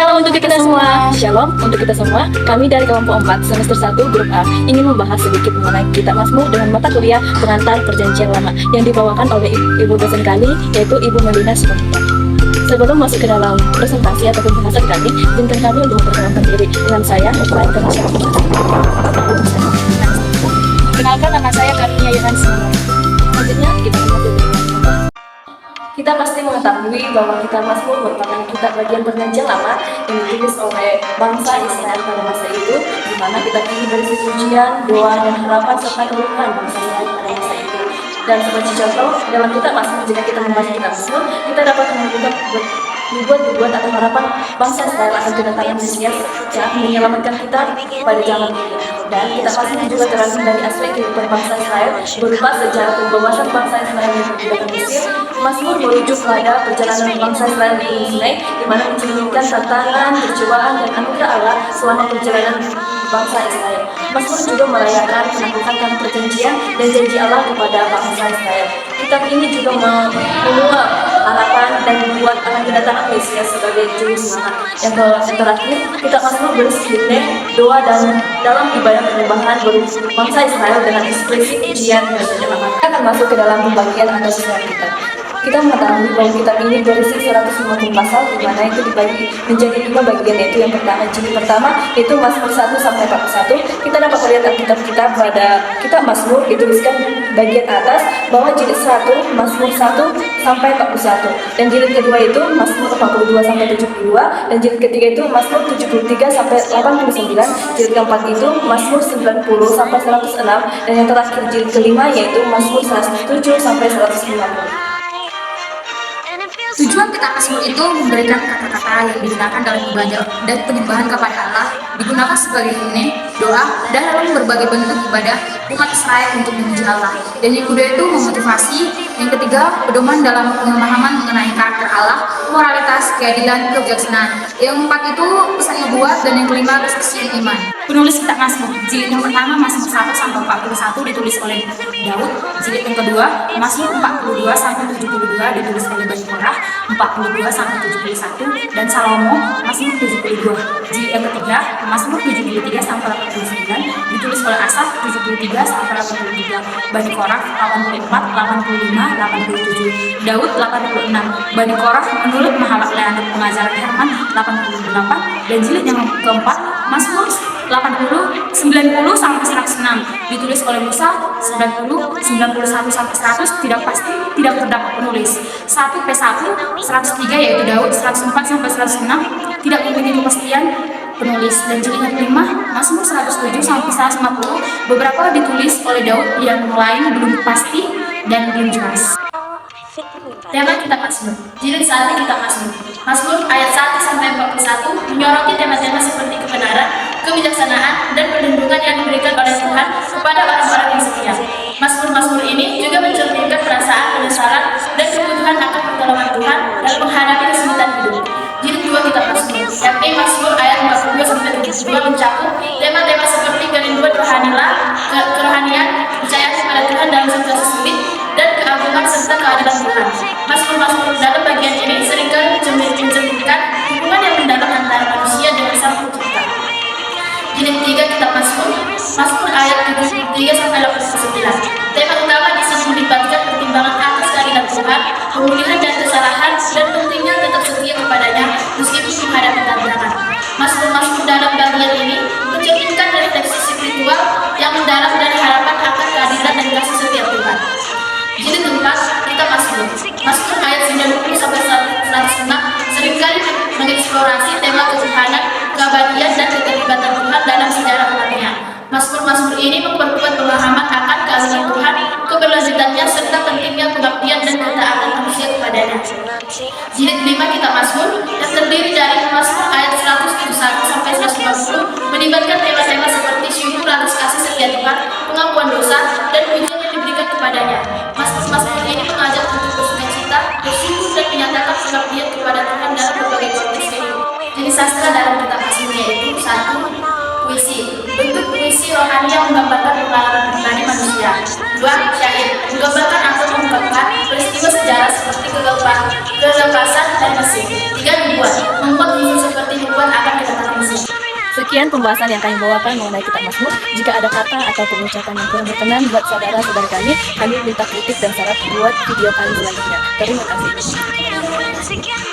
Shalom untuk kita semua. Shalom untuk kita semua. Kami dari kelompok 4 semester 1 grup A ingin membahas sedikit mengenai kitab Mazmur dengan mata kuliah pengantar perjanjian lama yang dibawakan oleh ibu dosen kami, yaitu Ibu Melina Simanjuntak. Sebelum masuk ke dalam presentasi atau pembahasan kami, izinkan kami untuk memperkenalkan diri dengan saya, Ibrahim Kanisha. Kenalkan, nama saya Karunia Yohan Simanjuntak. Selanjutnya kita masuk. Kita pasti mengetahui bahwa kitab Mazmur merupakan kitab bagian perjanjian lama yang ditulis oleh bangsa Israel pada masa itu, di mana kitab ini berisi pujian, doa, dan harapan serta keluhan bangsa Israel pada masa itu. Dan sebagai contoh, dalam kitab Mazmur, jika kita membaca kitab Mazmur, kita dapat menemukan nubuat atau harapan bangsa Israel akan kedatangan Mesias yang akan menyelamatkan kita pada zaman ini. Dan kitab Mazmur juga terangkum dari aspek kehidupan bangsa Israel berupa sejarah pembebasan bangsa Israel yang dari Mesir. Mazmur merujuk pada perjalanan bangsa Israel di Gunung Sinai, di mana mencerminkan tantangan, percobaan, dan anugerah Allah selama perjalanan bangsa Israel. Mazmur juga merayakan penaklukan perjanjian dan janji Allah kepada bangsa Israel. Kitab ini juga menguak harapan dan membuat akan kedatangan Mesias sebagai juru selamat. Yang terakhir, kitab Mazmur berisi himne, doa, dan dalam ibadah penyembahan bangsa Israel dengan ekspresi pujian dan penyelamat. Kita akan masuk ke dalam pembagian atau susunan kitab. Kita mengetahui bahwa kitab ini berisi 150 pasal, di mana itu dibagi menjadi 5 bagian, yaitu yang pertama, jilid pertama, yaitu Mazmur 1 sampai 41. Kita dapat melihat Alkitab kita pada kitab Mazmur dituliskan bagian atas bahwa jilid 1 Mazmur 1 sampai 41, dan jilid kedua itu Mazmur 42 sampai 72, dan jilid ketiga itu Mazmur 73 sampai 89, jilid keempat itu Mazmur 90 sampai 106, dan yang terakhir jilid kelima yaitu Mazmur 107 sampai 150. Tujuan kitab Mazmur itu memberikan kata-kata yang digunakan dalam ibadah dan penyembahan kepada Allah, digunakan sebagai himne, doa, dan dalam berbagai bentuk ibadah umat Israel untuk memuji Allah. Dan yang kedua itu memotivasi, yang ketiga pedoman dalam pemahaman mengenai karakter Allah, moralitas, keadilan, kebijaksanaan. Yang keempat itu pesan nubuat, dan yang kelima kesaksian iman. Penulis kitab Mazmur, jilid yang pertama Mazmur 1 sampai 41 ditulis oleh Daud, jilid yang kedua Mazmur 42 sampai 72 ditulis oleh Bani Korah, 42 sampai 71, dan Salomo Mazmur 72. Jilid yang ketiga Mazmur 73 sampai 89 ditulis oleh Asaf, 73 sampai 83, Bani Korah 84, 85, 87, Daud 86, Bani Korah menurut Mahalalel pengajaran Herman 88, dan jilid yang keempat Mazmur 80, 90 sampai 106 ditulis oleh Musa, 90, 91 sampai 100 tidak pasti, tidak terdapat penulis. 1P1, 103 yaitu Daud, 104 sampai 106 tidak memiliki kepastian penulis, dan jilid yang kelima Mazmur 107 sampai 150 beberapa ditulis oleh Daud, yang lain belum pasti dan belum jelas. Tema kitab Mazmur, jilid 1 kitab Mazmur. Mazmur ayat 1 sampai 41 menyoroti tema-tema seperti kebenaran, kebijaksanaan, dan perlindungan yang diberikan oleh Tuhan kepada orang-orang yang setia. Mazmur-mazmur ini juga mencerminkan perasaan penyesalan dan kebutuhan akan pertolongan Tuhan dalam menghadapi kesulitan hidup. Jilid 2 kitab Mazmur, yakni Mazmur ayat 42 sampai 72 mencakup tema-tema seperti kerinduan kerohanian, percaya kepada Tuhan dalam situasi sulit, dan keagungan serta keadilan Tuhan. Mazmur-mazmur dalam bagian ini seringkali mencerminkan hubungan yang mendalam antara manusia dengan Sang Pencipta. Jilid 3 kitab Mazmur, Mazmur ayat 73 sampai 89. Tema utama di sini melibatkan pertimbangan atas keadilan Tuhan, pemulihan dan kesalahan, dan pentingnya tetap setia kepadanya meskipun menghadapi tantangan. Mazmur-mazmur dalam bagian ini mencerminkan refleksi spiritual yang mendalam dan harapan akan kehadiran dan kasih setia Tuhan. Jilid 4 kitab Mazmur, Mazmur ayat 90 sampai 106 seringkali mengeksplorasi tema ketuhanan, keabadian, dan keterlibatan Tuhan dalam sejarah umatnya. Mazmur-mazmur ini memperkuat pemahaman akan keagungan Tuhan, keberlanjutannya, serta pentingnya pengabdian dan ketaatan manusia kepadanya. Jilid 5 kitab Mazmur yang terdiri dari Mazmur ayat 101 sampai 150 melibatkan tema-tema seperti syukur atas kasih setia Tuhan, pengakuan dosa, dan pujian yang diberikan kepadanya. Mazmur ini mengajak untuk bersukacita, bersyukur, dan menyatakan pengabdian kepada Tuhan dalam berbagai konteks hidup. Jenis sastra dalam kitab Mazmur yaitu 1. Puisi, bentuk puisi rohani yang menggambarkan pengalaman pribadi manusia. 2. Syair, menggambarkan atau mengungkapkan peristiwa sejarah seperti kegelapan, dan mesin. 3. Nubuat, membuat visi seperti nubuat Sekian pembahasan yang kami bawakan mengenai kitab Mazmur. Jika ada kata atau pengucapan yang kurang berkenan buat saudara-saudara kami minta kritik dan saran buat video kami selanjutnya. Terima kasih.